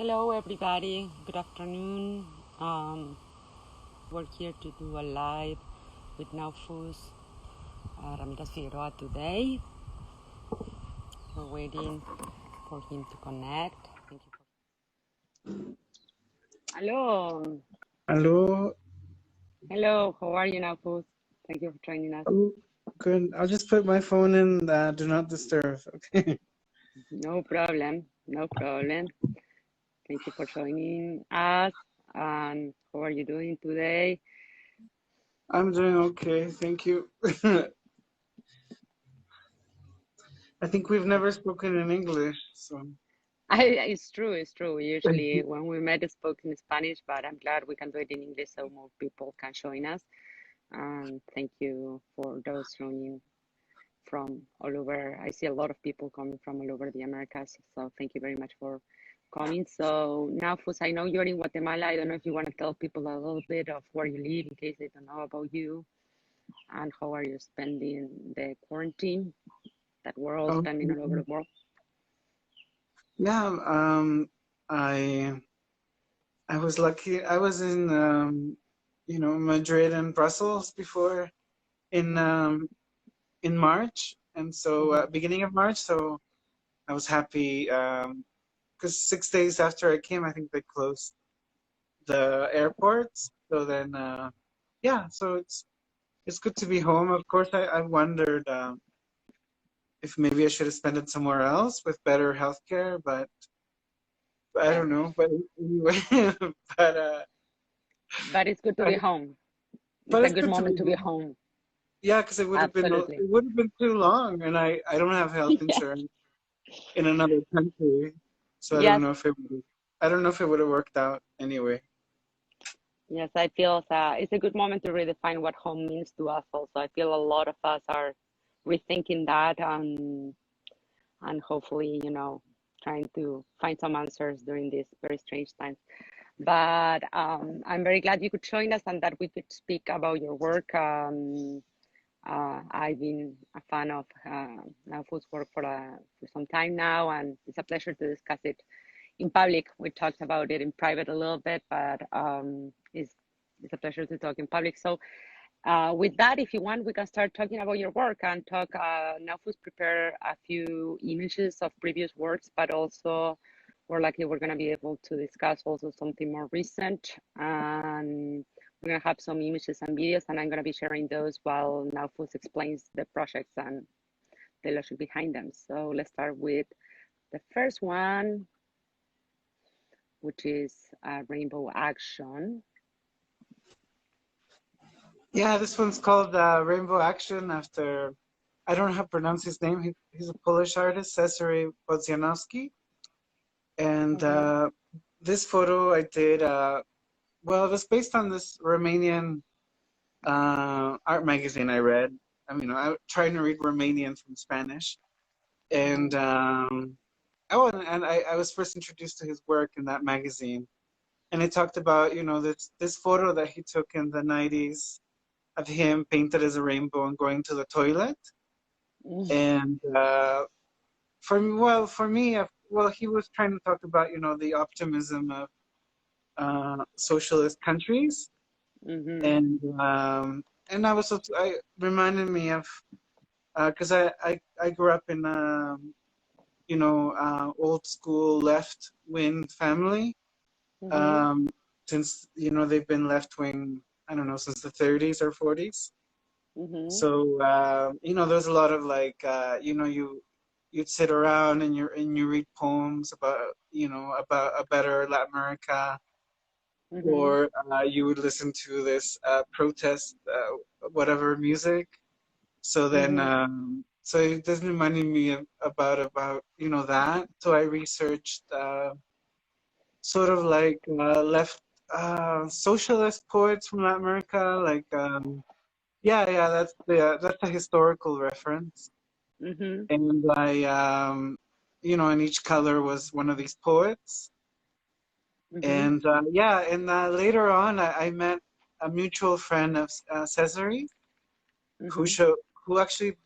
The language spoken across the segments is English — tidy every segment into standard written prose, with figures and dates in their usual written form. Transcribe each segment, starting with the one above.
Hello everybody, good afternoon. We're here to do a live with Naufus Ramírez-Figueroa today. We're waiting for him to connect. Thank you. Hello. Hello. Hello, how are you, Naufus? Thank you for joining us. Oh, good. I'll just put my phone in do not disturb. Okay. No problem, no problem. Thank you for joining us. And how are you doing today? I'm doing okay, thank you. I think we've never spoken in English, so. It's true, it's true. Usually when we met, it spoke in Spanish, but I'm glad we can do it in English so more people can join us. And thank you for those joining from all over. I see a lot of people coming from all over the Americas, so thank you very much for coming. So Naufus, I know you're in Guatemala. I don't know if you want to tell people a little bit of where you live in case they don't know about you, and how are you spending the quarantine that we're all spending all over the world. Yeah, I was lucky. I was in Madrid and Brussels before in March, and so beginning of March. So I was happy because 6 days after I came, I think they closed the airports. So then, yeah. So it's good to be home. Of course, I wondered if maybe I should have spent it somewhere else with better healthcare, but I don't know. But anyway, but it's good to be home. It's a good moment to be home. Yeah, because it would have been too long, and I don't have health insurance in another country, so I don't know if it would have worked out anyway. Yes, I feel it's a good moment to redefine what home means to us. Also, I feel a lot of us are rethinking that, and hopefully, trying to find some answers during these very strange times. But I'm very glad you could join us and that we could speak about your work. I've been a fan of Naufus' work for some time now, and it's a pleasure to discuss it in public. We talked about it in private a little bit, but it's a pleasure to talk in public. So with that, if you want, we can start talking about your work and talk. Naufus prepared a few images of previous works, but also we're lucky we're going to be able to discuss also something more recent. And we're going to have some images and videos, and I'm going to be sharing those while Naufus explains the projects and the logic behind them. So let's start with the first one, which is Rainbow Action. Yeah, this one's called Rainbow Action after, I don't know how to pronounce his name. He's a Polish artist, Cezary Bodzianowski. And this photo I did, well, it was based on this Romanian art magazine I read. I mean, I was trying to read Romanian from Spanish. And I was first introduced to his work in that magazine. And it talked about, this photo that he took in the 90s of him painted as a rainbow and going to the toilet. And for me, he was trying to talk about, the optimism of socialist countries. And I reminded me of, because I grew up in old school left wing family. Since they've been left wing, I don't know, since the 30s or 40s. So there's a lot of like you'd sit around and you read poems about about a better Latin America, or you would listen to this protest whatever music. So then so it doesn't remind me about that. So I researched sort of like left socialist poets from Latin America, like that's a historical reference. And I and each color was one of these poets. And later on I met a mutual friend of Cezary, who actually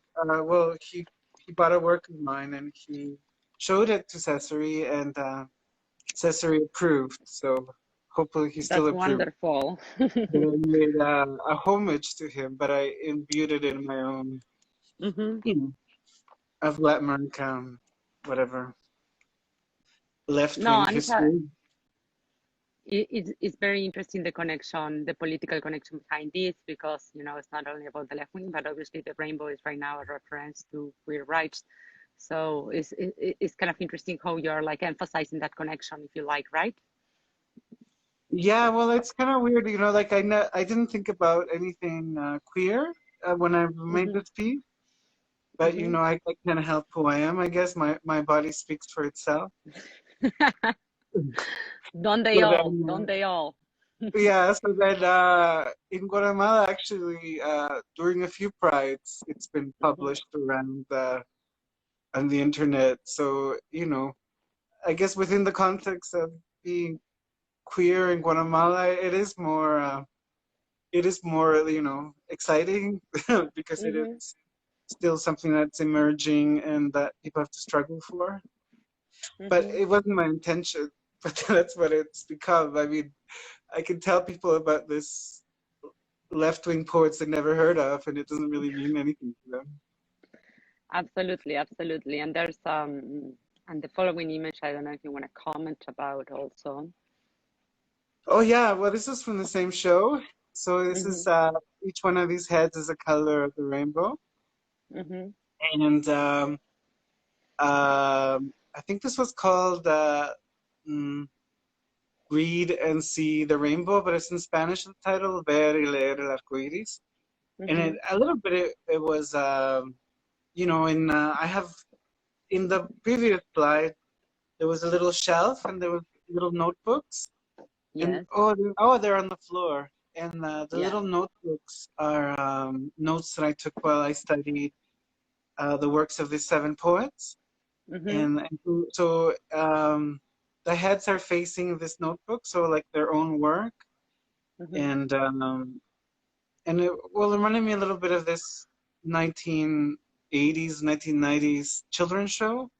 he bought a work of mine and he showed it to Cezary, and Cesare approved, so hopefully he still That's approved. wonderful. But I made a homage to him, but I imbued it in my own, you know, of Latin American, whatever, left-wing No, and history. it's very interesting, the connection, the political connection behind this, because, you know, it's not only about the left wing, but obviously the rainbow is right now a reference to queer rights. So it's kind of interesting how you're like emphasizing that connection, if you like, right? Yeah, well, it's kind of weird, you know, like I didn't think about anything queer when I made this piece, but you know, I can't help who I am. I guess my body speaks for itself. Don't they So all? then, Don't they all? yeah, so then in Guatemala, actually, during a few prides, it's been published around on the internet. So, you know, I guess within the context of being queer in Guatemala, it is more, you know, exciting because it is still something that's emerging and that people have to struggle for. But it wasn't my intention, but that's what it's become. I mean, I can tell people about this left-wing poets they never heard of, and it doesn't really mean anything to them. Absolutely, absolutely. And there's and the following image, I don't know if you want to comment about also. Oh yeah, well, this is from the same show. So this is each one of these heads is a color of the rainbow, and I think this was called Read and See the Rainbow, but it's in Spanish, the title, Ver y leer el arco iris. And a little bit it was, you know, I have, in the previous slide, there was a little shelf and there were little notebooks. Yes. And they're on the floor. And the little notebooks are notes that I took while I studied the works of these 7 poets. And so the heads are facing this notebook, so like their own work. And it reminded me a little bit of this 1980s, 1990s children's show.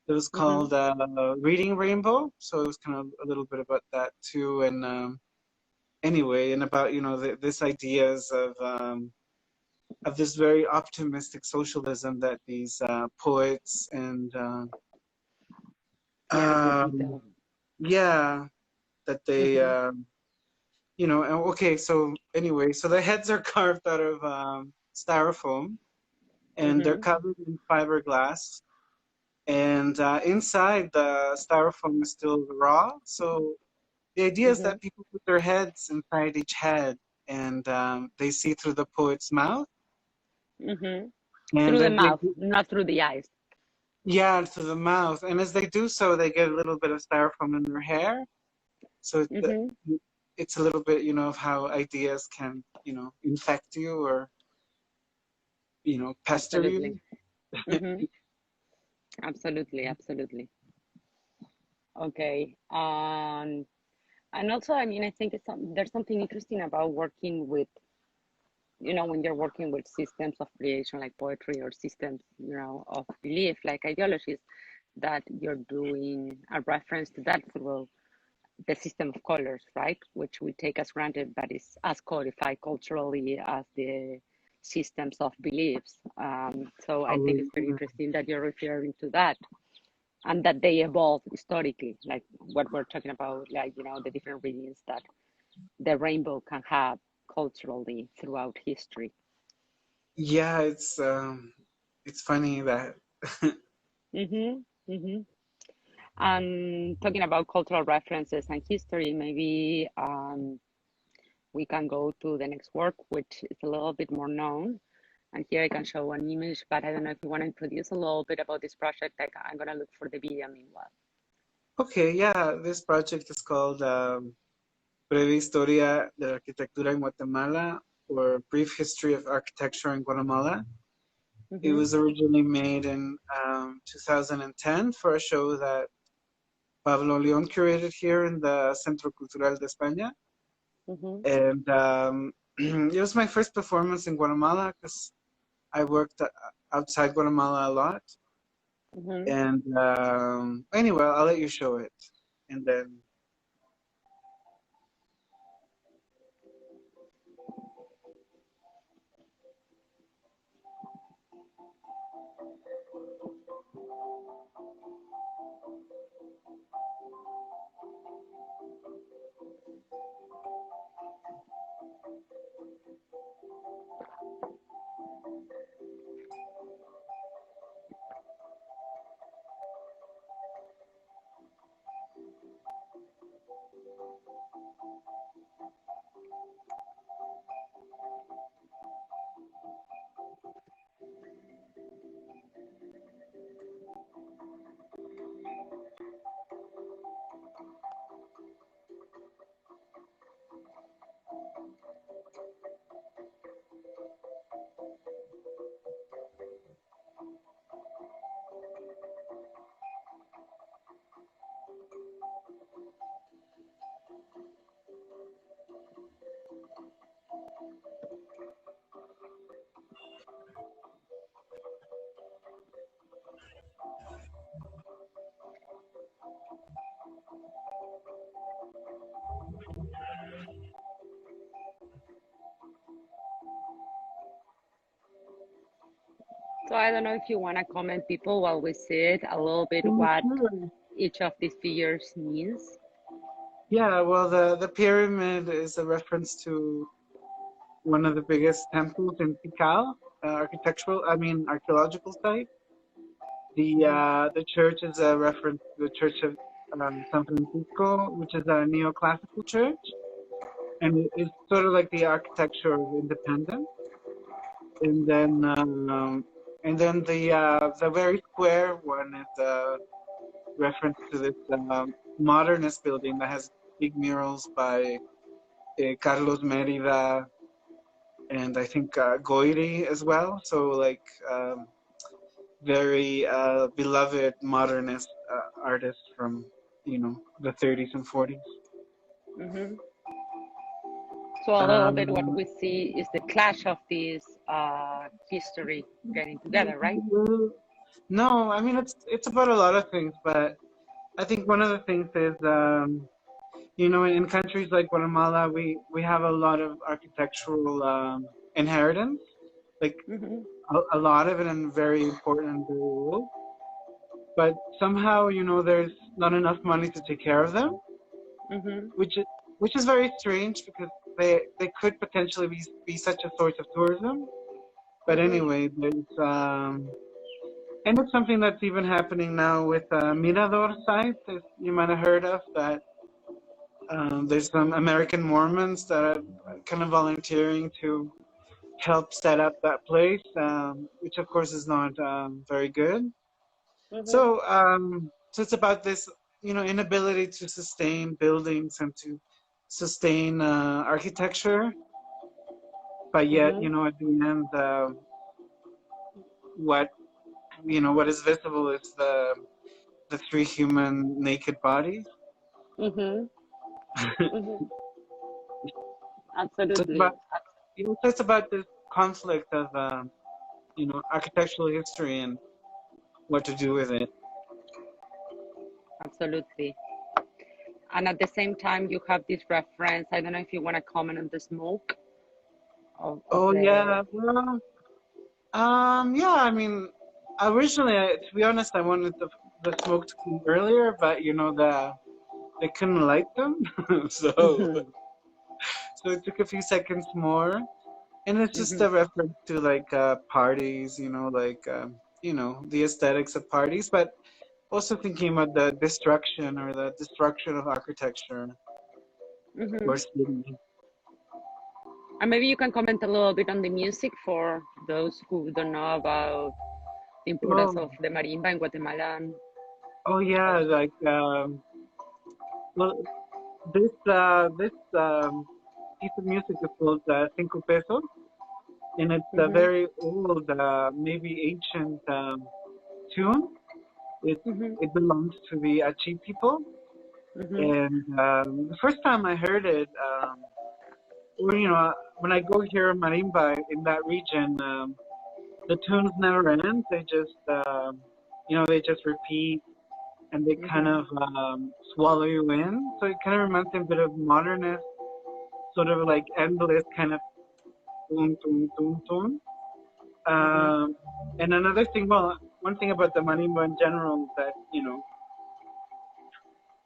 It was called Reading Rainbow, so it was kind of a little bit about that too. And anyway, and about, you know, this ideas of this very optimistic socialism that these poets and that they you know. Okay, so anyway, so the heads are carved out of styrofoam, and they're covered in fiberglass, and inside the styrofoam is still raw. So the idea is that people put their heads inside each head, and they see through the poet's mouth. And through the mouth, not through the eyes. Yeah, through the mouth. And as they do so, they get a little bit of styrofoam in their hair. So it's a little bit, you know, of how ideas can, you know, infect you or, you know, pester you. Absolutely, absolutely. Okay. And also, I mean, I think there's something interesting about working with, you know, when you're working with systems of creation like poetry, or systems, you know, of belief like ideologies, that you're doing a reference to that through the system of colors, right? Which we take as granted, but is as codified culturally as the systems of beliefs. So I think it's very interesting that you're referring to that, and that they evolve historically, like what we're talking about, like, you know, the different readings that the rainbow can have culturally throughout history. Yeah, it's funny that. And talking about cultural references and history, maybe we can go to the next work, which is a little bit more known. And here I can show an image, but I don't know if you want to introduce a little bit about this project. I'm going to look for the video meanwhile. Okay, yeah, this project is called Breve Historia de la Arquitectura en Guatemala, or Brief History of Architecture in Guatemala. It was originally made in 2010 for a show that Pablo León curated here in the Centro Cultural de España. And it was my first performance in Guatemala because I worked outside Guatemala a lot. And anyway, I'll let you show it. and then So I don't know if you want to comment, people, while we see it, a little bit what each of these figures means. Yeah, well, the pyramid is a reference to one of the biggest temples in Tikal, archaeological site. The church is a reference to the Church of San Francisco, which is a neoclassical church, and it's sort of like the architecture of independence. And then the very square one is a reference to this modernist building that has big murals by Carlos Mérida and I think Goiri as well. So like very beloved modernist artists from the 30s and 40s. Mm-hmm. So a little bit what we see is the clash of this history getting together, right? No, I mean it's about a lot of things, but I think one of the things is in countries like Guatemala, we have a lot of architectural inheritance, like a lot of it, and very important and very old. But somehow, there's not enough money to take care of them, which is very strange because they could potentially be such a source of tourism. But anyway, there's and it's something that's even happening now with Mirador sites, as you might have heard of, that there's some American Mormons that are kind of volunteering to help set up that place, which of course is not very good. So it's about this, inability to sustain buildings and to sustain architecture, but yet, at the end, what is visible is the three human naked bodies. Absolutely. It's about this conflict of architectural history and what to do with it. Absolutely. And at the same time, you have this reference. I don't know if you want to comment on the smoke. Yeah. Well, yeah. I mean, originally, to be honest, I wanted the smoke to come earlier, but they couldn't light them, so it took a few seconds more. And it's just a reference to like parties, the aesthetics of parties, but also thinking about the destruction of architecture or city. And maybe you can comment a little bit on the music for those who don't know about the importance of the marimba in Guatemala. Oh yeah, like this piece of music is called Cinco Pesos, and it's a very old, maybe ancient tune. It belongs to the Achi people, and the first time I heard it, when I go hear marimba in that region, the tunes never end. They just, they just repeat and they kind of swallow you in. So it kind of reminds me a bit of modernist, sort of like endless kind of tune, tune, tune, tune. And another thing, well, one thing about the marimba in general is that, you know,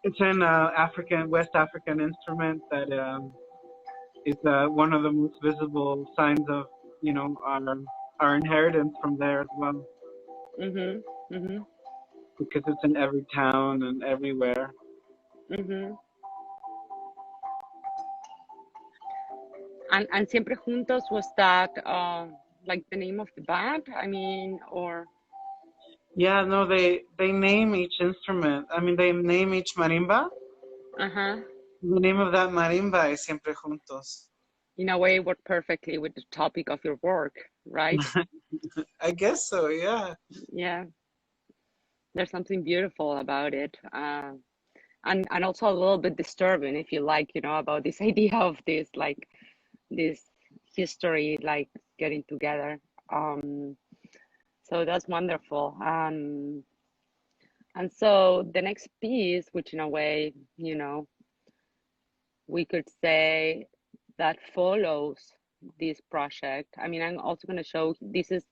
it's an West African instrument that is one of the most visible signs of, you know, our inheritance from there as well. Because it's in every town and everywhere. And Siempre Juntos, was that like the name of the band? I mean, or? Yeah, no, they name each instrument. I mean, they name each marimba. The name of that marimba is Siempre Juntos. In a way, it worked perfectly with the topic of your work, right? I guess so, yeah. Yeah. There's something beautiful about it. And also a little bit disturbing, if you like, you know, about this idea of this, like, this history, like, getting together. So that's wonderful. And so the next piece, which in a way, you know, we could say that follows this project. I mean, I'm also going to show this is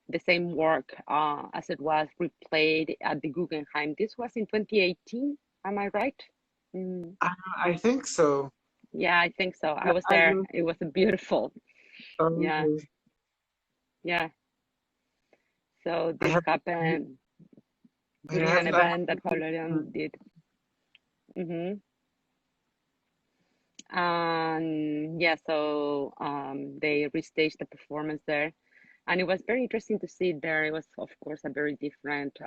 the same work as it was replayed at the Guggenheim. This was in 2018, am I right? I think so. Yeah, I think so. I was there. It was a beautiful. Yeah. Yeah. So this happened during an event that Valerian did. And yeah, so they restaged the performance there. And it was very interesting to see there. It was, of course, a very different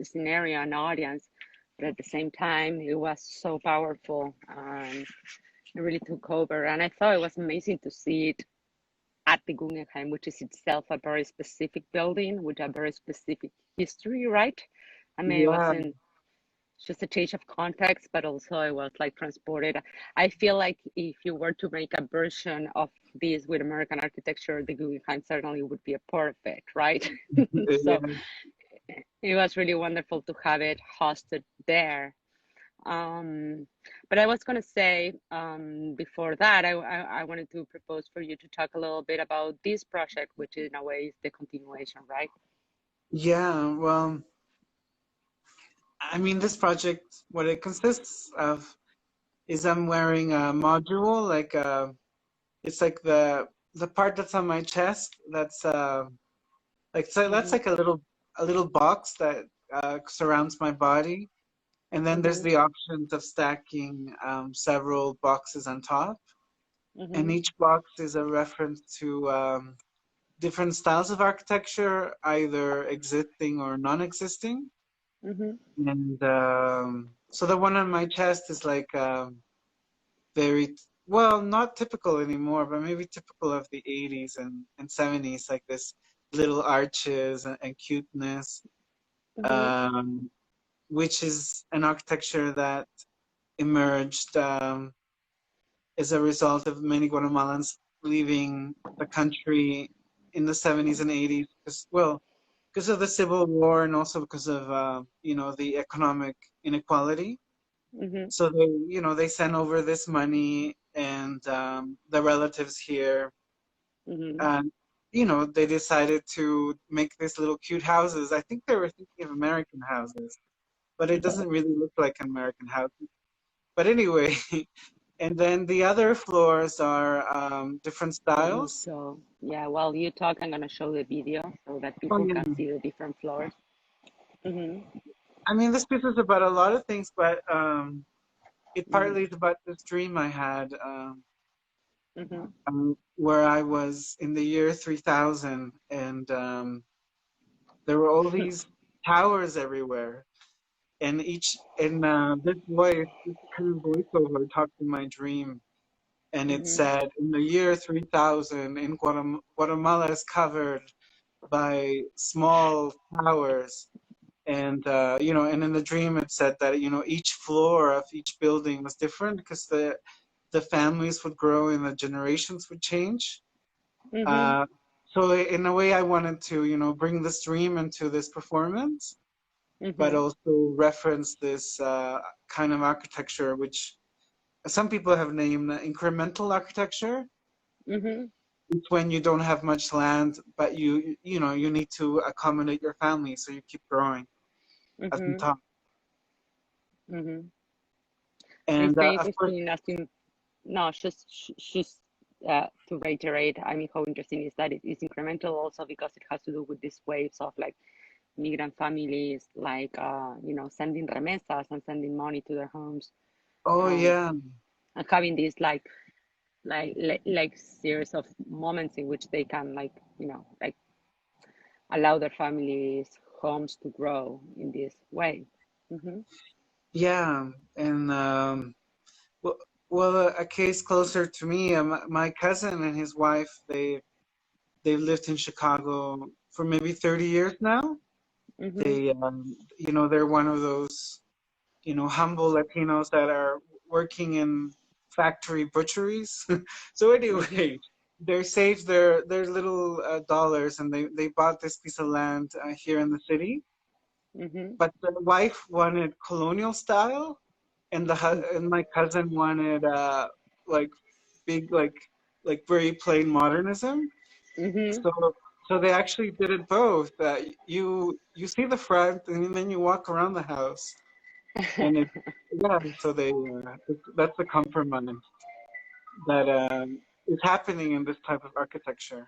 scenario and audience, but at the same time, it was so powerful. It really took over. And I thought it was amazing to see it at the Guggenheim, which is itself a very specific building with a very specific history, right? I mean, it wasn't just a change of context, but also I was like transported. I feel like if you were to make a version of this with American architecture, the Guggenheim certainly would be a perfect, right? So it was really wonderful to have it hosted there. But I was going to say before that, I wanted to propose for you to talk a little bit about this project, which in a way is the continuation, right? Yeah, well, I mean, this project, what it consists of is I'm wearing a module, like it's like the part that's on my chest. That's like, so that's like a little box that surrounds my body, and then there's the options of stacking several boxes on top, and each box is a reference to different styles of architecture, either existing or non-existing. And so the one on my chest is like very, well, not typical anymore, but maybe typical of the 80s and 70s, like this little arches and cuteness, which is an architecture that emerged as a result of many Guatemalans leaving the country in the 70s and 80s, because of the Civil War and also because of you know, the economic inequality. So they, you know, they sent over this money, and the relatives here, and you know, they decided to make these little cute houses. I think they were thinking of American houses, but it doesn't really look like an American house. But anyway, and then the other floors are different styles. So yeah, while you talk, I'm gonna show the video so that people can see the different floors. I mean, this piece is about a lot of things, but it partly is about this dream I had where I was in the year 3000, and there were all these towers everywhere, and this voice, this kind of voiceover talked in my dream, and it said, in the year 3000, in Guatemala is covered by small towers. And, you know, and in the dream it said that, you know, each floor of each building was different because the families would grow and the generations would change. So in a way I wanted to, you know, bring this dream into this performance. but also reference this kind of architecture, which some people have named incremental architecture. It's when you don't have much land, but you need to accommodate your family, so you keep growing as you talk. And of course, no, just to reiterate, I mean, how interesting is that it is incremental also because it has to do with these waves of like migrant families, like sending remesas and sending money to their homes. Yeah, and having these like series of moments in which they can allow their families' homes to grow in this way. Yeah, and well, a case closer to me, my cousin and his wife, they've lived in Chicago for maybe 30 years now. They, they're one of those, humble Latinos that are working in factory butcheries. So anyway, they saved their little dollars, and they bought this piece of land here in the city. But the wife wanted colonial style, and my cousin wanted like big like very plain modernism. So they actually did it both. You see the front, and then you walk around the house, and so that's the compromise that is happening in this type of architecture.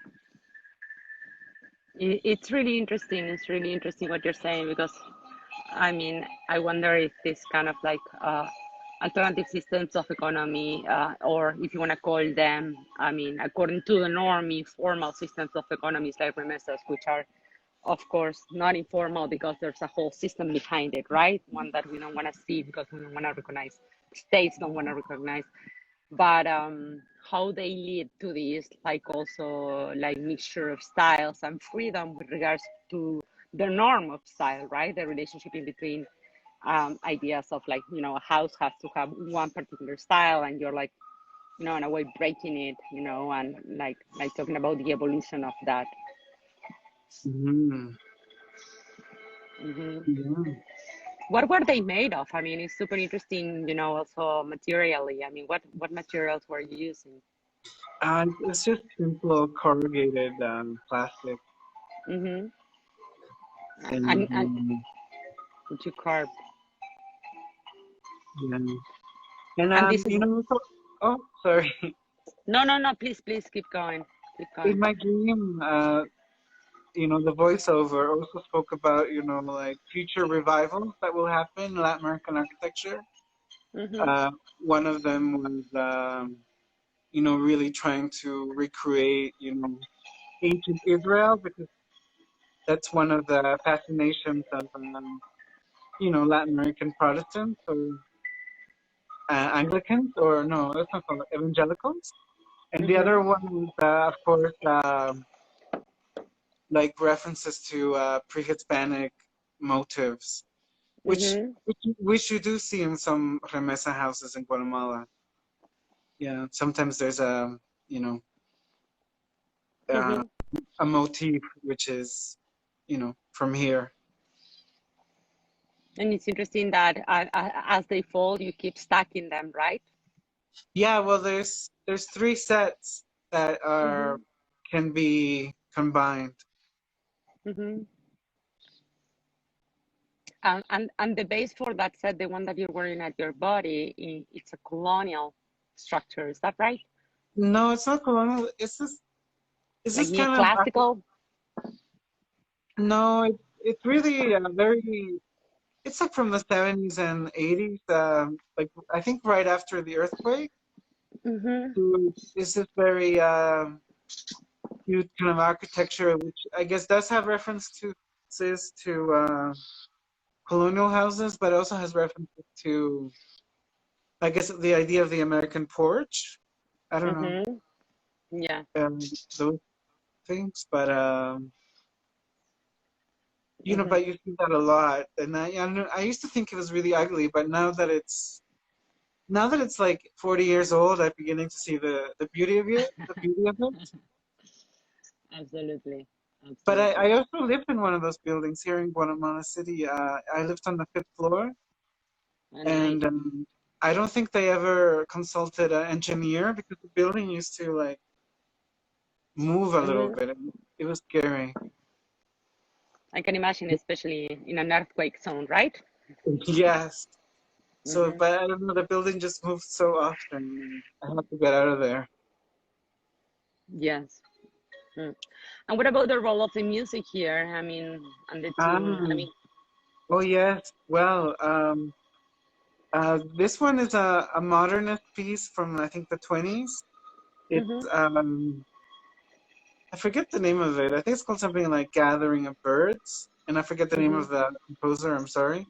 It's really interesting. It's really interesting what you're saying, because I mean, I wonder if this kind of like alternative systems of economy, or if you want to call them, I mean, according to the norm, informal systems of economies like remesas, which are, of course, not informal because there's a whole system behind it, right? One that we don't want to see because we don't want to recognize, states don't want to recognize, but how they lead to this, like also like mixture of styles and freedom with regards to the norm of style, right? The relationship in between ideas of like, a house has to have one particular style, and you're like, in a way breaking it, and like talking about the evolution of that. What were they made of? I mean, it's super interesting, also materially. I mean, what materials were you using? It's just simple corrugated plastic. And would you carve? And this is... oh, sorry. No, please keep going. In my dream, the voiceover also spoke about, like future revivals that will happen in Latin American architecture. One of them was, really trying to recreate, ancient Israel, because that's one of the fascinations of, Latin American Protestants or Anglicans, or no, that's not called evangelicals. And the other one was, of course, like references to pre-Hispanic motives, which you do see in some remesa houses in Guatemala. Yeah, sometimes there's a motif which is from here. And it's interesting that as they fall, you keep stacking them, right? Yeah, well, there's 3 sets that are can be combined. And the base for that set, the one that you're wearing at your body, it's a colonial structure. Is that right? No, it's not colonial. It's this like kind classical. No, it's really very. It's like from the 70s and 80s. Like I think right after the earthquake. So it's this very huge kind of architecture, which I guess does have references to colonial houses, but also has references to, I guess, the idea of the American porch. I don't know. Yeah. Those things, but but you see that a lot, and I used to think it was really ugly, but now that it's like 40 years old, I'm beginning to see the beauty of it. Absolutely. But Absolutely. I also lived in one of those buildings here in Guatemala City. I lived on the 5th floor, Oh, nice. and I don't think they ever consulted an engineer because the building used to like move a little Hmm. bit. And it was scary. I can imagine, especially in an earthquake zone, right? Yes. So, Hmm. but I don't know, the building just moved so often. I had to get out of there. Yes. Mm. And what about the role of the music here? I mean, and the tune. I Um, mean, oh yes. Well, this one is a modernist piece from I think the 20s. It's hmm I forget the name of it. I think it's called something like Gathering of Birds, and I forget the name hmm of the composer. I'm sorry,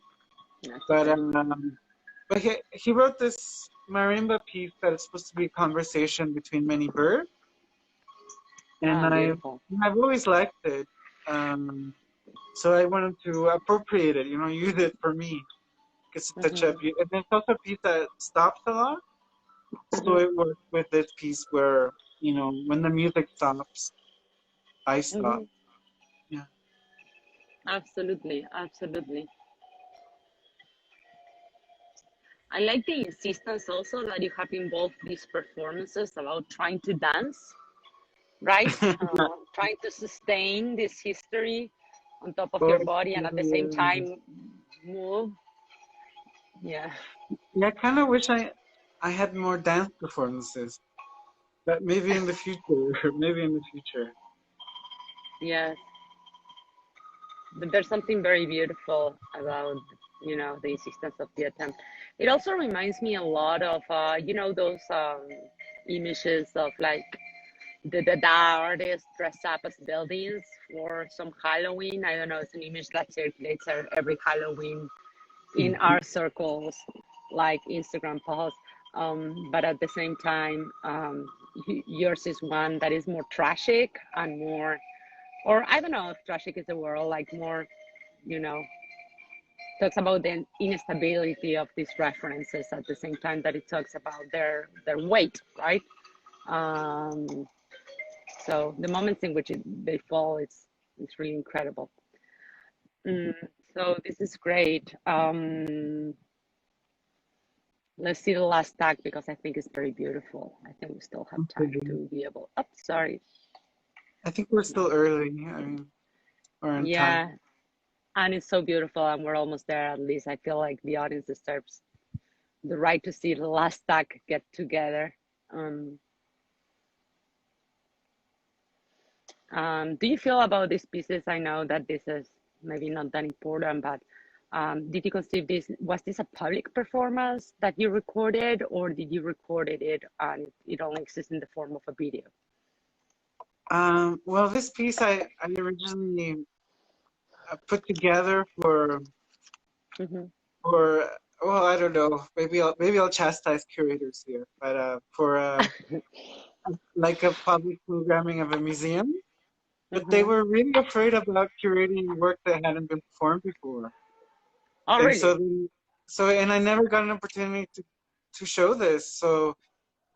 that's but okay. he wrote this marimba piece that is supposed to be a conversation between many birds, and Ah, beautiful. I've always liked it. Um, so I wanted to appropriate it, use it for me. It's such a Hmm and it's also a piece that stops a lot. So hmm it works with this piece where, when the music stops, I stop. hmm Yeah. Absolutely, absolutely. I like the insistence also that you have involved these performances about trying to dance, right? Trying to sustain this history on top of Oh, your body and at the same yeah. time move. Yeah. Yeah, I kind of wish I had more dance performances, but maybe in the future, maybe in the future. Yes. But there's something very beautiful about, the insistence of the attempt. It also reminds me a lot of, those images of like the artists dress up as buildings for some Halloween. I don't know, it's an image that circulates every Halloween in our circles, like Instagram posts. But at the same time, yours is one that is more tragic and more, or I don't know if tragic is the word, like more, you know, talks about the instability of these references at the same time that it talks about their weight, right? Um, so the moments in which they fall, it's really incredible. Mm, so this is great. Let's see the last tag because I think it's very beautiful. I think we still have time Okay. to be able. Oh, sorry. I think we're No. still early. I mean, we're on time. Yeah, and it's so beautiful, and we're almost there. At least I feel like the audience deserves the right to see the last tag get together. Um, do you feel about these pieces? I know that this is maybe not that important, but did you conceive this? Was this a public performance that you recorded, or did you recorded it and it only exists in the form of a video? Well, this piece I originally put together Mm-hmm. for well, I don't know. Maybe I'll chastise curators here, but for like a public programming of a museum. But they Mm-hmm. were really afraid about curating work that hadn't been performed before. Oh, And really? and I never got an opportunity to show this. So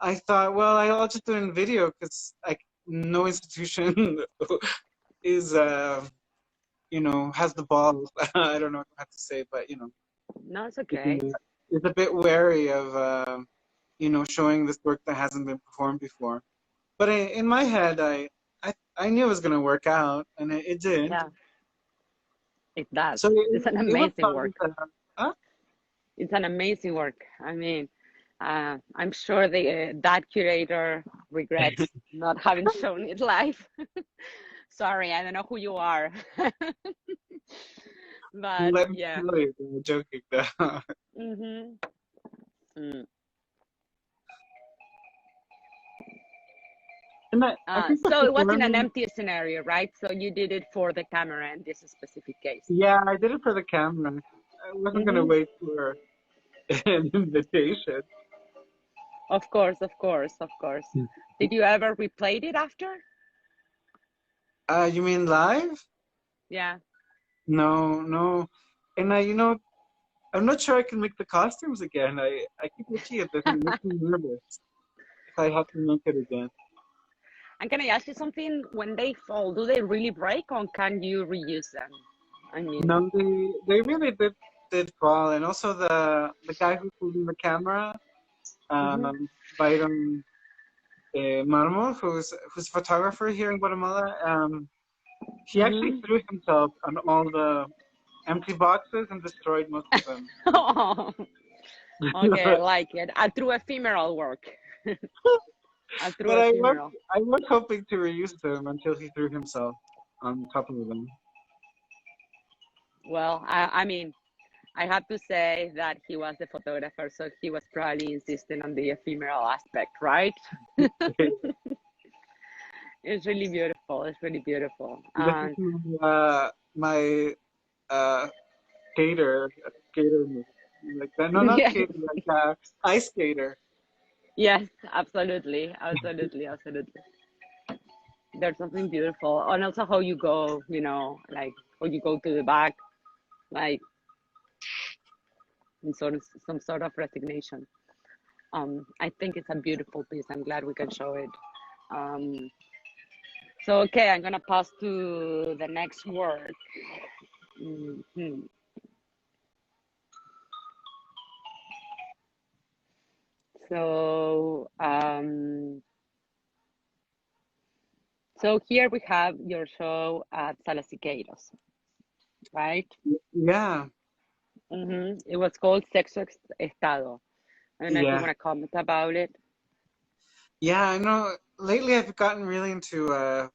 I thought, well, I'll just do it in video because like no institution is, has the balls. I don't know what I have to say, but No, it's okay. is a bit wary of, showing this work that hasn't been performed before. But in my head, I knew it was going to work out, and it did. Yeah, it does. So It's an it was amazing fun. work. It's an amazing work. I mean, I'm sure that curator regrets not having shown it live. Sorry, I don't know who you are. But Let me yeah. tell you, I'm joking now. Mm-hmm. Mm. And I think the So it was in an performance, empty scenario, right? So you did it for the camera in this specific case. yeah, I did it for the camera. I wasn't going to Mm-hmm. wait for an invitation. Of course, of course, of course. Did you ever replayed it after? You mean live? Yeah. No, no. And I'm not sure I can make the costumes again. I keep looking at this and it makes me nervous if I have to make it again. And can I ask you something? When they fall, do they really break, or can you reuse them? I mean, No, they really did fall, and also the guy who's holding the camera, hmm Byron Marmol, who's a photographer here in Guatemala. He actually hmm threw himself on all the empty boxes and destroyed most of them. Oh, okay, I like it. Through ephemeral work. Through But ephemeral. I was hoping to reuse them until he threw himself on top of them. Well, I mean, I have to say that he was the photographer, so he was probably insisting on the ephemeral aspect, right? It's really beautiful. It's really beautiful. This is And my skater, like that. No, not yes, skater, like ice skater. yes, absolutely, absolutely, absolutely. There's something beautiful, and also how you go, like how you go to the back, like in some sort of resignation. I think it's a beautiful piece. I'm glad we can show it. Um, so okay, I'm gonna pass to the next work. Mhm. So so here we have your show at Salas Siqueiros, right? Yeah, It was called Sexo Estado. I don't know if you yeah, want to comment about it. yeah. I know. Lately, I've gotten really into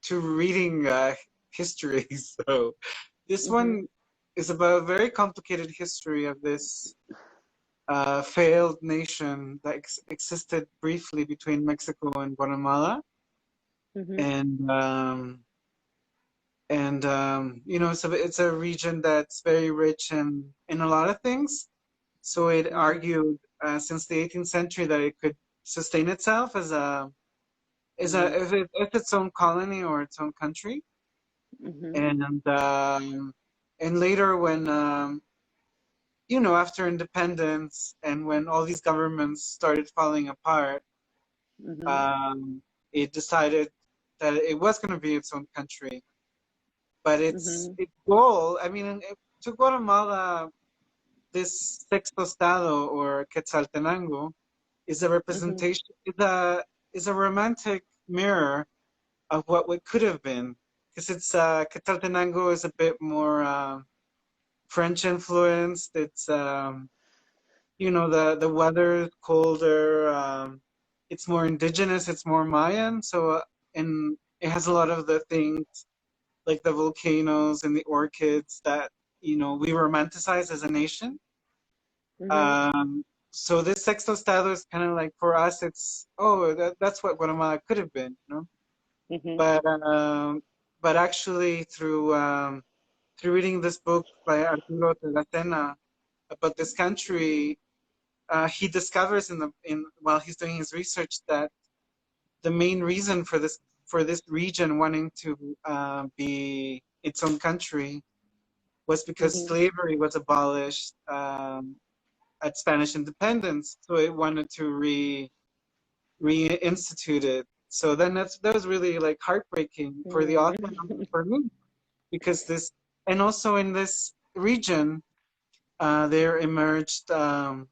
to reading history. So this hmm one is about a very complicated history of this failed nation that existed briefly between Mexico and Guatemala, hmm and it's a region that's very rich in a lot of things. So it hmm argued since the 18th century that it could sustain itself as hmm if its own colony or its own country. hmm And later when after independence and when all these governments started falling apart, hmm um, it decided that it was going to be its own country. But hmm its goal, I mean, to Guatemala, this sexto estado or Quetzaltenango is a hmm representation, is a romantic mirror of what could have been, because it's Quetzaltenango is a bit more French influenced. It's the weather is colder. It's more indigenous. It's more Mayan. So and it has a lot of the things like the volcanoes and the orchids that we romanticize as a nation. hmm So this sexto estado is kind of like, for us, it's that's what Guatemala could have been, hmm But actually through reading this book by Arturo Tegatena about this country, he discovers while he's doing his research that the main reason for this region wanting to be its own country was because hmm slavery was abolished at Spanish independence, so it wanted to reinstitute it. So then that was really like heartbreaking for the author and for me, because and also in this region, there emerged a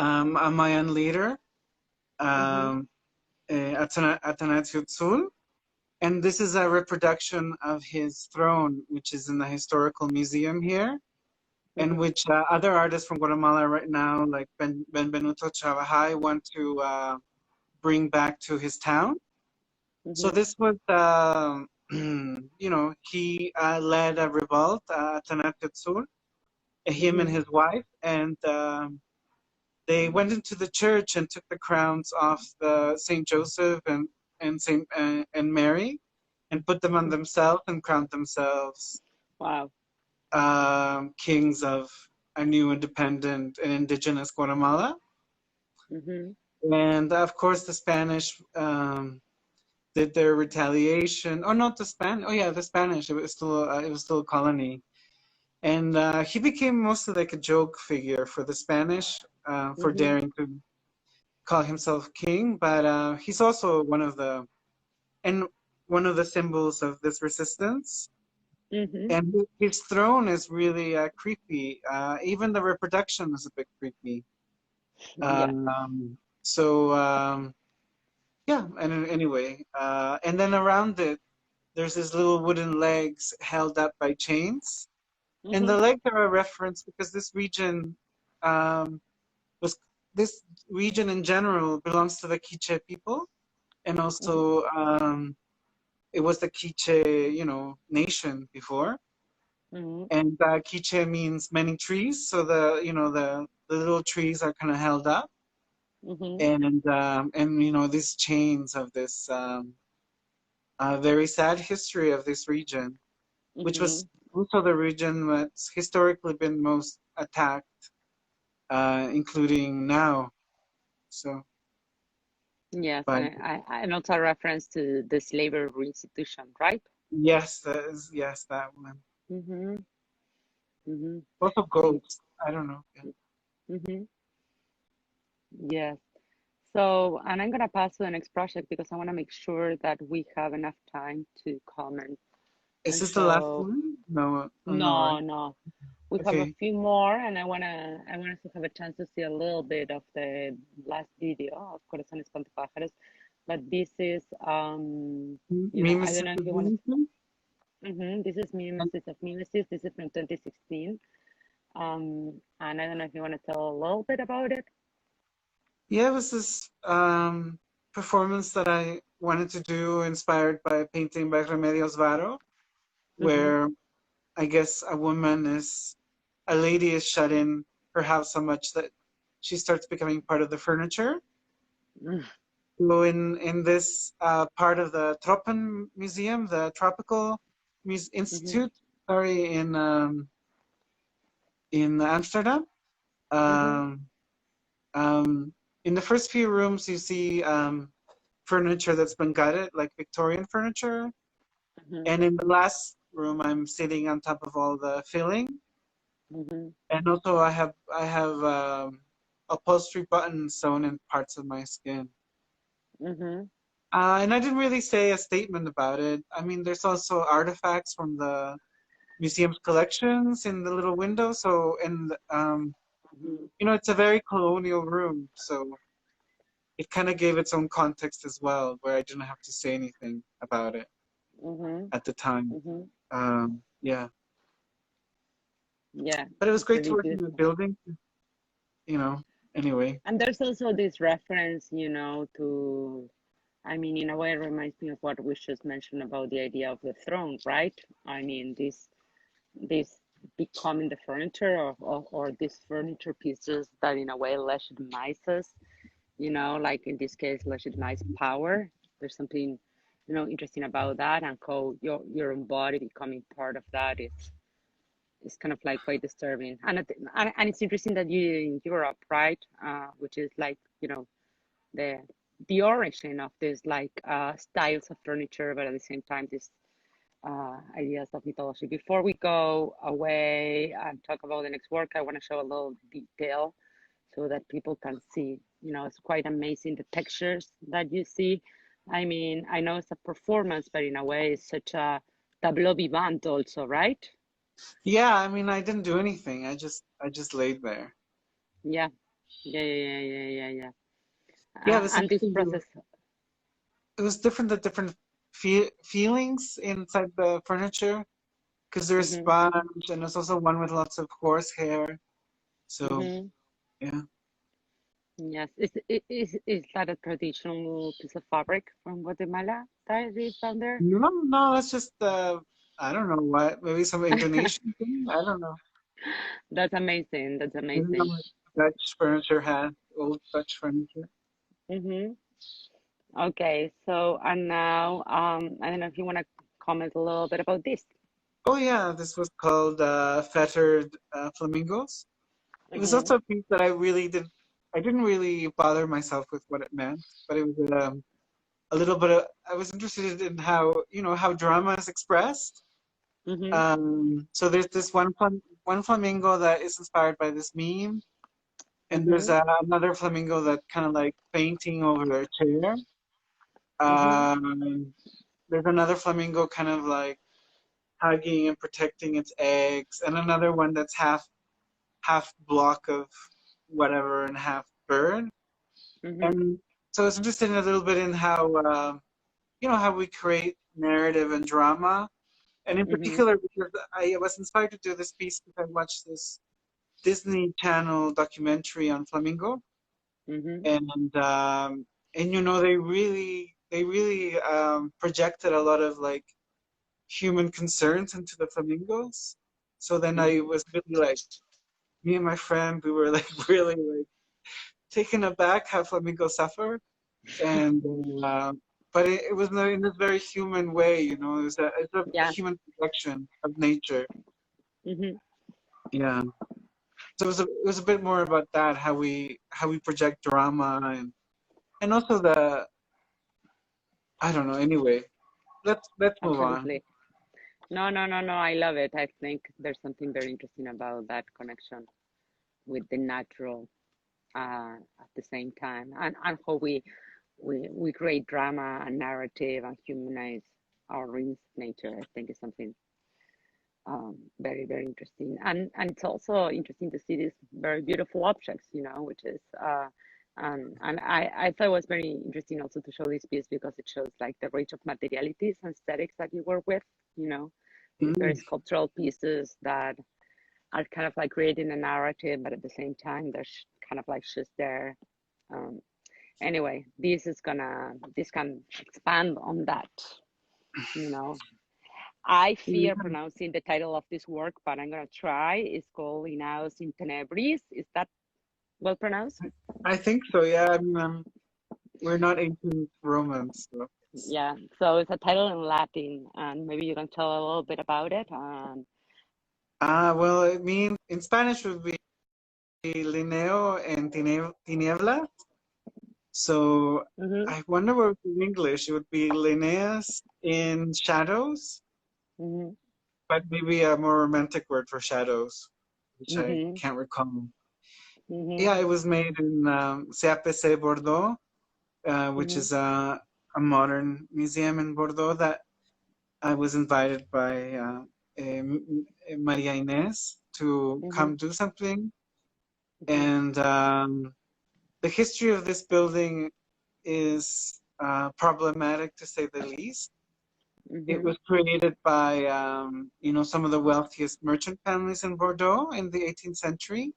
Mayan leader, hmm um, Atenatiotzul, and this is a reproduction of his throne, which is in the historical museum here, and hmm which other artists from Guatemala right now, like Benvenuto Chavajay, want to bring back to his town. So hmm this was, he led a revolt, Atenatiotzul, him and hmm his wife, and they went into the church and took the crowns off the Saint Joseph and Saint and Mary, and put them on themselves and crowned themselves Wow. kings of a new independent and indigenous Guatemala. hmm And of course, the Spanish did their retaliation. Oh, not the Spanish. Oh, yeah, the Spanish. It was still a colony, and he became mostly like a joke figure for the Spanish for hmm daring to call himself king, but he's also one of the symbols of this resistance. And his throne is really creepy. Even the reproduction is a bit creepy. Yeah, and anyway, and then around it, there's these little wooden legs held up by chains. And the legs are a reference because this region in general belongs to the Quiche people. And also, it was the Quiche, nation before. And Quiche means many trees. So the little trees are kind of held up. And these chains of this very sad history of this region, which was also the region that's historically been most attacked, including now. So yes, and also a reference to the slavery institution, right? Yes, that one. Also goats. I don't know. Yeah. Yes. So, and I'm gonna pass to the next project because I want to make sure that we have enough time to comment. Is this the last one? No. No. We have a few more, and I want us to have a chance to see a little bit of the last video of Corazones Espantapájaros. But this is, I don't know if you want to. This is Mimesis of Mimesis. This is from 2016. And I don't know if you want to tell a little bit about it. Yeah, it was this performance that I wanted to do, inspired by a painting by Remedios Varo, where I guess a lady is shut in her house so much that she starts becoming part of the furniture. So in this part of the Tropen Museum, the Tropical Institute, in Amsterdam, in the first few rooms you see furniture that's been gutted, like Victorian furniture. And in the last room, I'm sitting on top of all the filling. And also I have upholstery buttons sewn in parts of my skin. And I didn't really say a statement about it. I mean, there's also artifacts from the museum's collections in the little window. So, and it's a very colonial room. So it kind of gave its own context as well, where I didn't have to say anything about it at the time. Yeah. But it was great to work in the building, anyway. And there's also this reference, to, I mean, in a way, it reminds me of what we just mentioned about the idea of the throne, right? I mean, this becoming the furniture or these furniture pieces that in a way legitimizes, like in this case, legitimize power. There's something, interesting about that, and how your own body becoming part of that is kind of like quite disturbing. And it's interesting that you're in Europe, right? Which is like, the origin of this like styles of furniture, but at the same time, this ideas of mythology. Before we go away and talk about the next work, I want to show a little detail so that people can see, it's quite amazing, the textures that you see. I mean, I know it's a performance, but in a way it's such a tableau vivant also, right? Yeah, I mean, I didn't do anything. I just laid there. Yeah. Yeah, and this process. It was different feelings inside the furniture, because there's sponge, and there's also one with lots of horsehair. So, yeah. Yes, is that a traditional piece of fabric from Guatemala that is found there? No, it's just I don't know what, maybe some Indonesian thing. I don't know. That's amazing. That's amazing. Dutch furniture had old Dutch furniture. Okay, so and now I don't know if you want to comment a little bit about this. Oh yeah, this was called Fettered Flamingos. It was also a piece that I didn't really bother myself with what it meant, but it was a little bit of, I was interested in how, how drama is expressed. So there's this one flamingo that is inspired by this meme, And there's another flamingo that kind of like fainting over their chair. There's another flamingo kind of like hugging and protecting its eggs, and another one that's half block of whatever and half bird. And so I was interested in a little bit in how how we create narrative and drama, and in particular because I was inspired to do this piece because I watched this Disney Channel documentary on flamingo, and they really projected a lot of like human concerns into the flamingos. So then I was really like, me and my friend, we were like really like taken aback how flamingos suffer, and but it was in this very human way, you know. It's a human projection of nature. Yeah. So it was a bit more about that, how we project drama and also I don't know. Anyway, let's move on. No. I love it. I think there's something very interesting about that connection with the natural at the same time, and how we create drama and narrative and humanize our nature. I think is something very, very interesting, and it's also interesting to see these very beautiful objects, you know, which is and I thought it was very interesting also to show this piece because it shows like the range of materialities and aesthetics that you work with, you know, these very sculptural pieces that are kind of like creating a narrative, but at the same time they're kind of like just there. Anyway, this can expand on that, you know. I fear pronouncing the title of this work, but I'm gonna try. It's called Linnæus in Tenebris. Is that well pronounced? I think so. Yeah, I mean, we're not ancient Romans. So. Yeah, so it's a title in Latin, and maybe you can tell a little bit about it. Well, it means in Spanish would be Linneo en Tinieblas. So I wonder what in English it would be Linnæus in Shadows, but maybe a more romantic word for shadows, which I can't recall. Yeah, it was made in CAPC Bordeaux, which is a modern museum in Bordeaux that I was invited by Maria Inés to come do something. And the history of this building is problematic, to say the least. It was created by, some of the wealthiest merchant families in Bordeaux in the 18th century.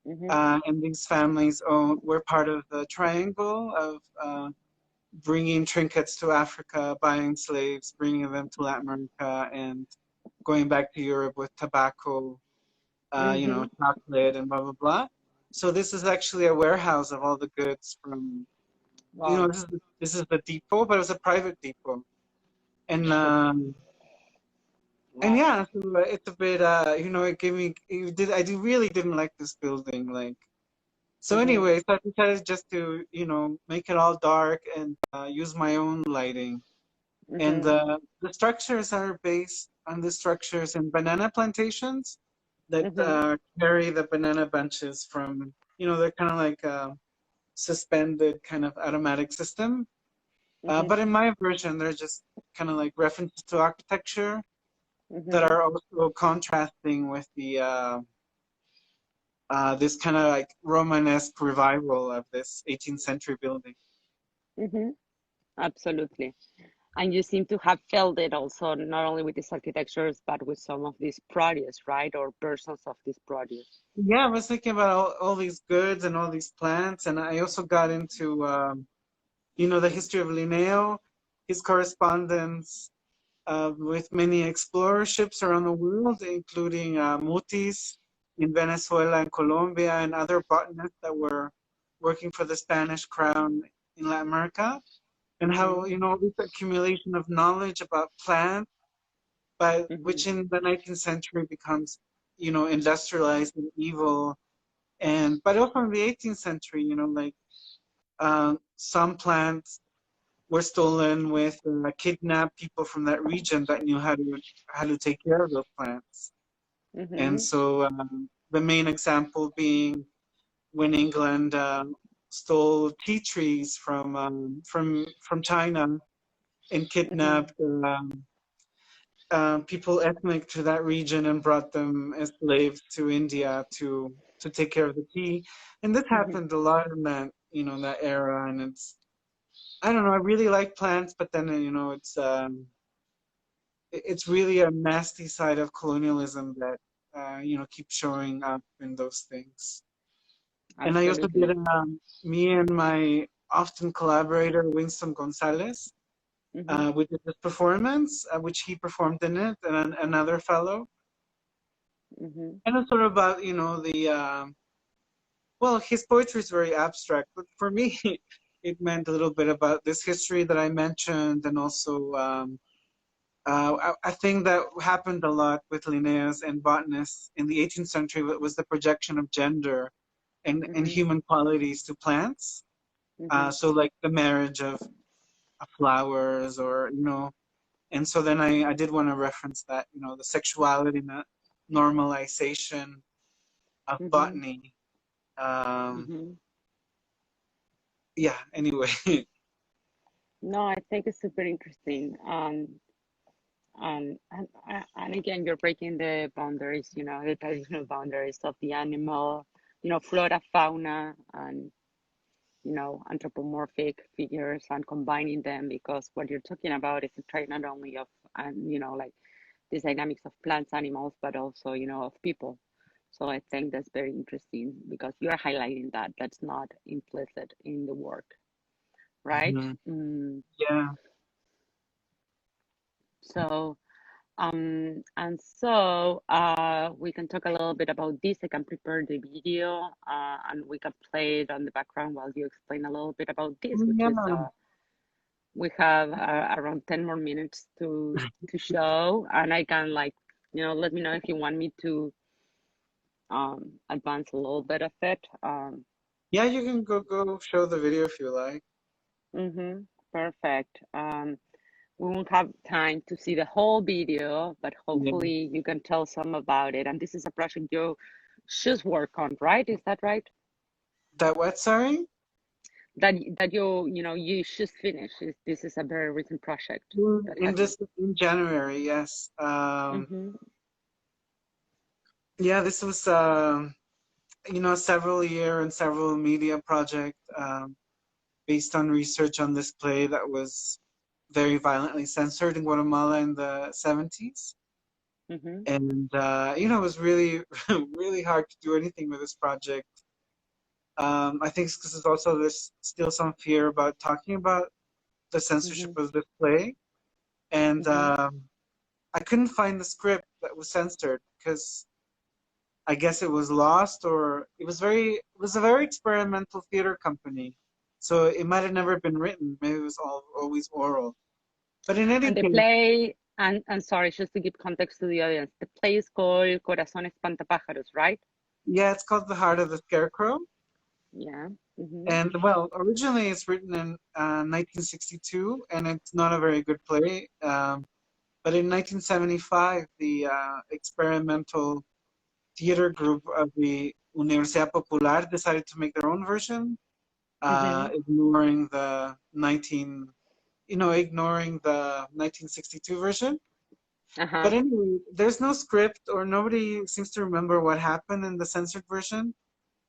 And these families were part of the triangle of bringing trinkets to Africa, buying slaves, bringing them to Latin America, and going back to Europe with tobacco, chocolate, and blah, blah, blah. So this is actually a warehouse of all the goods from, this is the depot, but it was a private depot. And yeah, so it's a bit, it gave me, I really didn't like this building, like. So anyway, so I decided just to, make it all dark and use my own lighting. And the structures are based on the structures in banana plantations that carry the banana bunches from, they're kind of like a suspended kind of automatic system. But in my version, they're just kind of like references to architecture that are also contrasting with the this kind of like Romanesque revival of this 18th century building. Absolutely. And you seem to have felt it also, not only with these architectures, but with some of these produce, right? Or versions of this produce. Yeah, I was thinking about all these goods and all these plants. And I also got into, the history of Linneo, his correspondence with many explorer ships around the world, including Mutis in Venezuela and Colombia, and other botanists that were working for the Spanish crown in Latin America. And how, this accumulation of knowledge about plants, but which in the 19th century becomes, industrialized and evil. But also in the 18th century, some plants were stolen with kidnapped people from that region that knew how to take care of those plants. And so the main example being when England stole tea trees from China and kidnapped people ethnic to that region and brought them as slaves to India to take care of the tea. And this happened a lot in that, you know, that era. And it's, I don't know, I really like plants, but then, you know, it's really a nasty side of colonialism that, you know, keeps showing up in those things. And I also did, me and my often collaborator, Winston Gonzalez, we did this performance, which he performed in it, and another fellow. And it's sort of about, you know, the, well, his poetry is very abstract, but for me, it meant a little bit about this history that I mentioned, and also I think that happened a lot with Linnæus and botanists in the 18th century was the projection of gender and human qualities to plants. So like the marriage of flowers, or, you know, and so then I did want to reference that, you know, the sexuality and the normalization of botany. Yeah, anyway. No, I think it's super interesting. And again, you're breaking the boundaries, you know, the traditional boundaries of the animal, you know, flora, fauna, and, you know, anthropomorphic figures, and combining them, because what you're talking about is a trait not only of, you know, like these dynamics of plants, animals, but also, you know, of people. So I think that's very interesting, because you're highlighting that that's not implicit in the work, right? Yeah. So, and so we can talk a little bit about this. I can prepare the video, and we can play it on the background while you explain a little bit about this, which is, we have around 10 more minutes to show, and I can, like, you know, let me know if you want me to advance a little bit of it. Yeah, you can go show the video if you like. Perfect. We won't have time to see the whole video, but hopefully you can tell some about it. And this is a project you should work on, right? Is that right? That what, sorry? That you know, you should finish. This is a very recent project. In January, yes. Yeah, this was you know, several year and several media project based on research on this play that was very violently censored in Guatemala in the 70s. And, you know, it was really, really hard to do anything with this project. I think it's because there's still some fear about talking about the censorship of this play. And I couldn't find the script that was censored, because I guess it was lost, or it was a very experimental theater company. So it might have never been written. Maybe it was always oral. But in any case, play, and sorry, just to give context to the audience, the play is called Corazón Espantapájaros, right? Yeah, it's called The Heart of the Scarecrow. Yeah. And, well, originally it's written in 1962, and it's not a very good play. But in 1975, the experimental theater group of the Universidad Popular decided to make their own version, ignoring the 1962 version. But anyway, there's no script, or nobody seems to remember what happened in the censored version.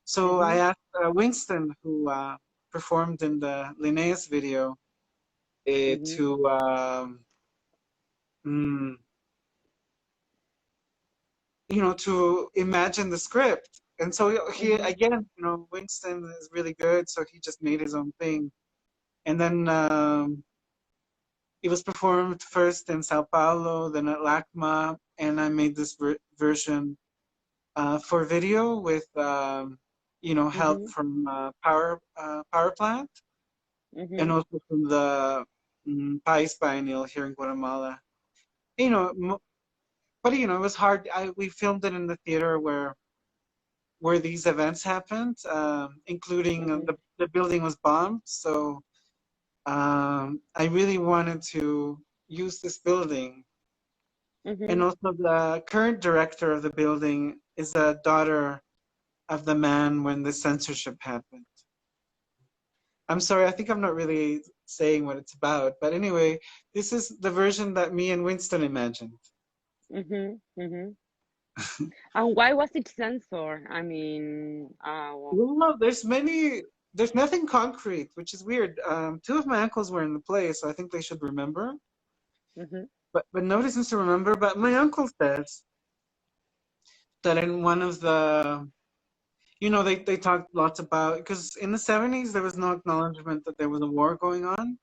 So I asked Winston, who performed in the Linnæus video, to you know, to imagine the script. And so he, again, you know, Winston is really good, so he just made his own thing. And then it was performed first in Sao Paulo, then at LACMA, and I made this version for video with, you know, help from Powerplant, and also from the País Biennal here in Guatemala. You know, but, you know, it was hard. We filmed it in the theater where these events happened, including the building was bombed. So I really wanted to use this building. And also the current director of the building is a daughter of the man when the censorship happened. I'm sorry, I think I'm not really saying what it's about, but anyway, this is the version that me and Winston imagined. And why was it censored? I mean, well, there's nothing concrete, which is weird. Two of my uncles were in the play, so I think they should remember. But nobody seems to remember. But my uncle says that in one of the, you know, they talked lots about, because in the 70s there was no acknowledgement that there was a war going on.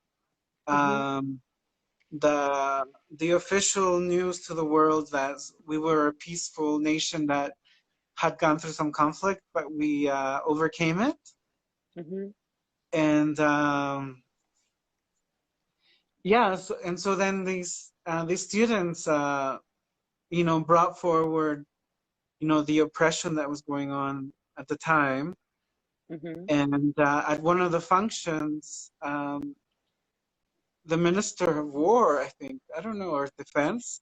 The official news to the world that we were a peaceful nation that had gone through some conflict, but we overcame it. And yeah, so then these students, you know, brought forward, you know, the oppression that was going on at the time. And at one of the functions, the Minister of War, I think, I don't know, or Defense,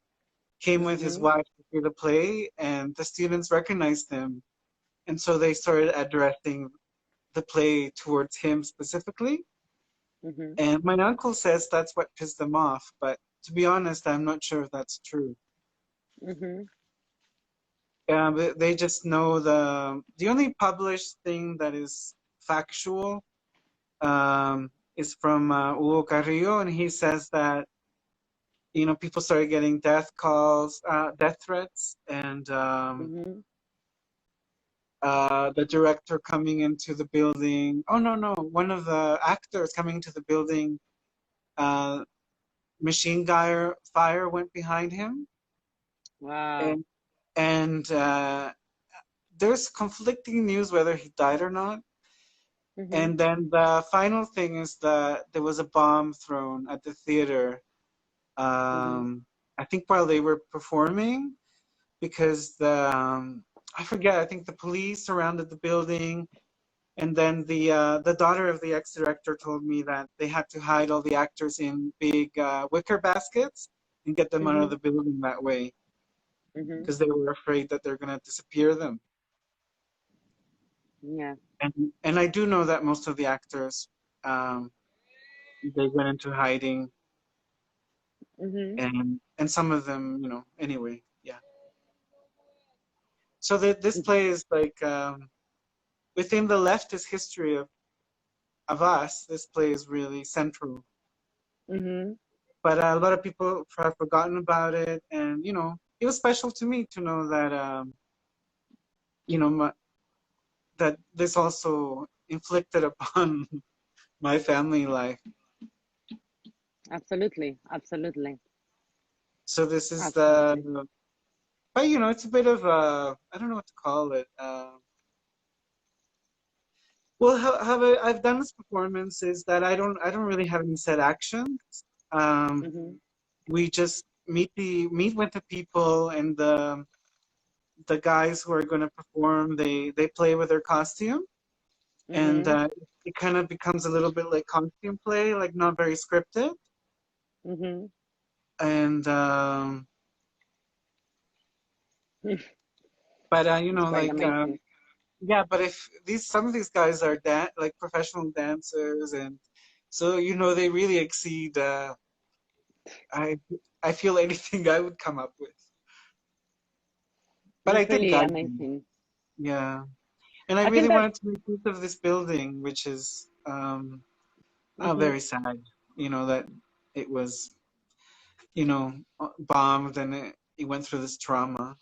came with his wife to see the play, and the students recognized him. And so they started addressing the play towards him specifically. And my uncle says that's what pissed them off, but to be honest, I'm not sure if that's true. They just know the only published thing that is factual is from Hugo Carrillo, and he says that, you know, people started getting death calls, death threats, and the director coming into the building. Oh, no, one of the actors coming into the building, machine gun fire went behind him. Wow. And there's conflicting news whether he died or not. And then the final thing is that there was a bomb thrown at the theater, I think while they were performing, because I forget, I think the police surrounded the building, and then the daughter of the ex-director told me that they had to hide all the actors in big wicker baskets and get them out of the building that way, because they were afraid that they're going to disappear them. Yeah. And I do know that most of the actors, they went into hiding, and some of them, you know, anyway, yeah. So this play is like, within the leftist history of us, this play is really central. But a lot of people have forgotten about it, and, you know, it was special to me to know that, you know, that this also inflicted upon my family life. Absolutely. So this is but you know, it's a bit of I don't know what to call it. Well, how I've done this performance is that I don't really have any set actions. We just meet with the people, and the guys who are going to perform, they play with their costume, and it kind of becomes a little bit like costume play, like not very scripted. And but you know, like yeah, but if some of these guys are like professional dancers, and so, you know, they really exceed I feel anything I would come up with. But That's I did really guide amazing. them. Yeah. And I really wanted to make use of this building, which is very sad, you know, that it was, you know, bombed, and it went through this trauma.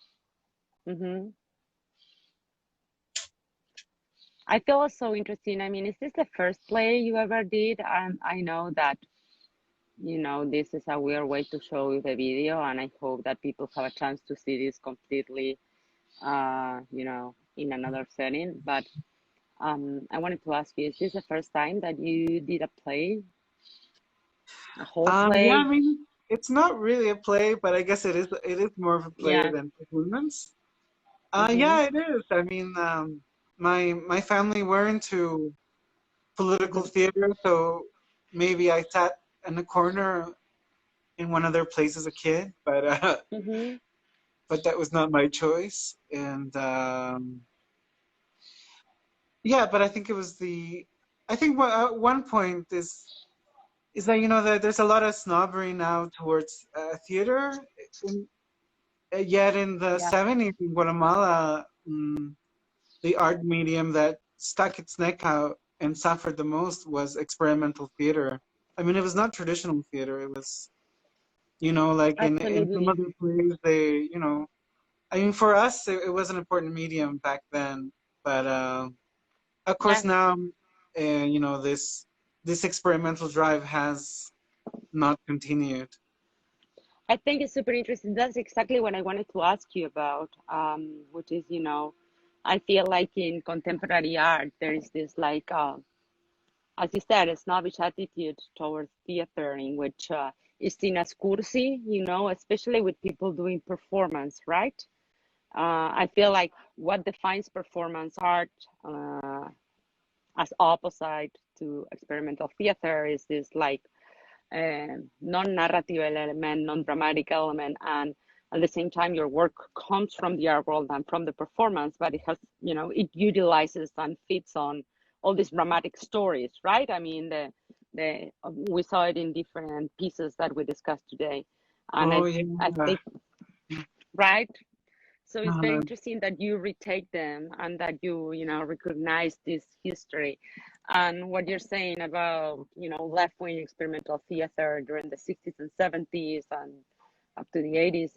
I feel it's so interesting. I mean, is this the first play you ever did? I know that, you know, this is a weird way to show the video, and I hope that people have a chance to see this completely, you know, in another setting. But I wanted to ask you, is this the first time that you did a play? A whole play? Yeah, I mean, it's not really a play, but I guess it is more of a play than performance. Yeah, it is. I mean, my family were into political theater, so maybe I sat in the corner in one of their plays as a kid, but that was not my choice. And Yeah, but I think it was I think one point is that, you know, that there's a lot of snobbery now towards theater. Yet in the Yeah, 70s in Guatemala, the art medium that stuck its neck out and suffered the most was experimental theater. I mean, it was not traditional theater. It was, you know, like in some absolutely. other plays, they, you know, I mean, for us, it was an important medium back then. But of course Yeah, now, you know, this experimental drive has not continued. I think it's super interesting. That's exactly what I wanted to ask you about, which is, you know, I feel like in contemporary art, there is this like, as you said, a snobbish attitude towards theater in which it's seen as cursy, you know, especially with people doing performance, right? I feel like what defines performance art as opposite to experimental theater is this like non-narrative element, non-dramatic element, and at the same time your work comes from the art world and from the performance, but it has, you know, it utilizes and fits on all these dramatic stories, right? I mean, the we saw it in different pieces that we discussed today, and Oh I yeah. think, right. So it's very Uh, interesting that you retake them and that you know, recognize this history. And what you're saying about, you know, left-wing experimental theater during the 60s and 70s and up to the 80s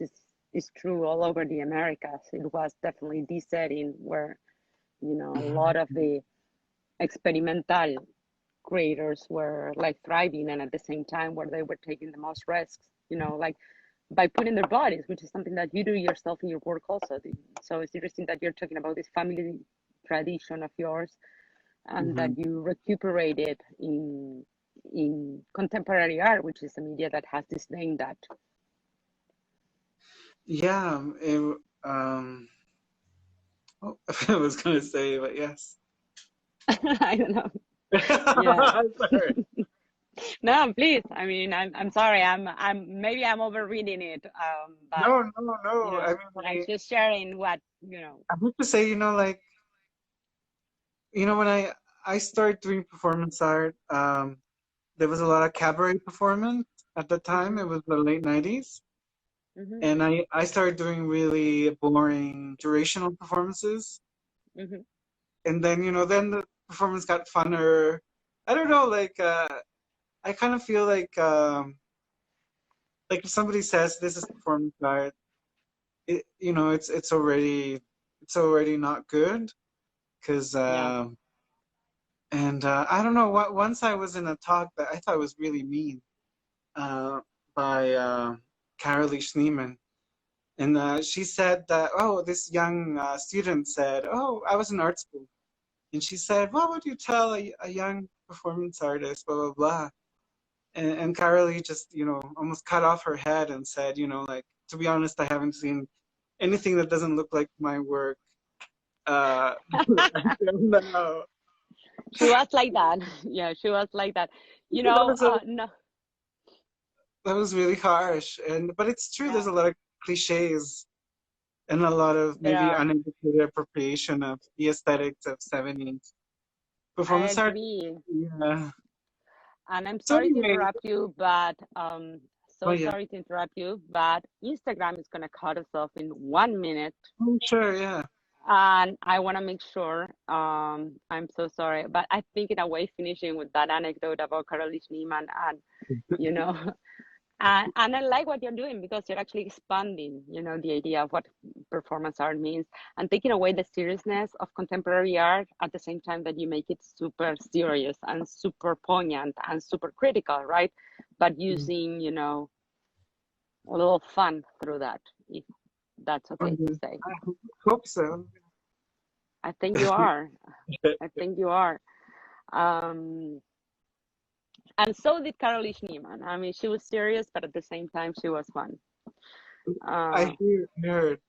is true all over the Americas. It was definitely the setting where, you know, a lot of the experimental creators were like thriving, and at the same time where they were taking the most risks, you know, like by putting their bodies, which is something that you do yourself in your work also. So it's interesting that you're talking about this family tradition of yours and that mhm. you recuperate it in contemporary art, which is a media that has this name that. Yeah, oh, I was gonna say, but yes. I don't know. Yeah. Sorry. No, please. I mean, I'm sorry. Maybe I'm overreading it. But No, no, you no. I know, I'm mean, just sharing what, you know. I have to say, you know, like, you know, when I started doing performance art, there was a lot of cabaret performance at the time. Hmm. It was the late 90s. Hmm. And I started doing really boring durational performances. Hmm. And then, you know, then the performance got funner. I don't know, like, I kind of feel like if somebody says this is performance art, you know, it's already not good. Because, Yeah. and I don't know, what, once I was in a talk that I thought was really mean uh, by Carolee Schneeman. And she said that, oh, this young student said, oh, I was in art school. And she said, what would you tell a young performance artist, blah, blah, blah. And Carolee just, you know, almost cut off her head and said, you know, like, to be honest, I haven't seen anything that doesn't look like my work. Until now. She was like that. Yeah, she was like that. You That know, was a, no, that was really harsh. And but it's true. yeah, There's a lot of cliches and a lot of there maybe are. uneducated appropriation of the aesthetics of 70s I performance art. agree. Yeah. And I'm So sorry to anyway, interrupt you, but oh so yeah, sorry to interrupt you, but Instagram is gonna cut us off in 1 minute. oh sure, yeah. And I want to make sure, I'm so sorry, but I think in a way finishing with that anecdote about Caroline Schneemann and, you know, and I like what you're doing because you're actually expanding, you know, the idea of what performance art means and taking away the seriousness of contemporary art at the same time that you make it super serious and super poignant and super critical, right? But using, you know, a little fun through that, if that's Oh, okay to yeah. say. I hope so. I think you are. I think you are. Um, and so did Caroline Schneemann. I mean, she was serious, but at the same time, she was fun. I Uh, heard.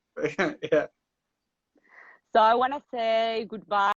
Yeah. so I want to say goodbye.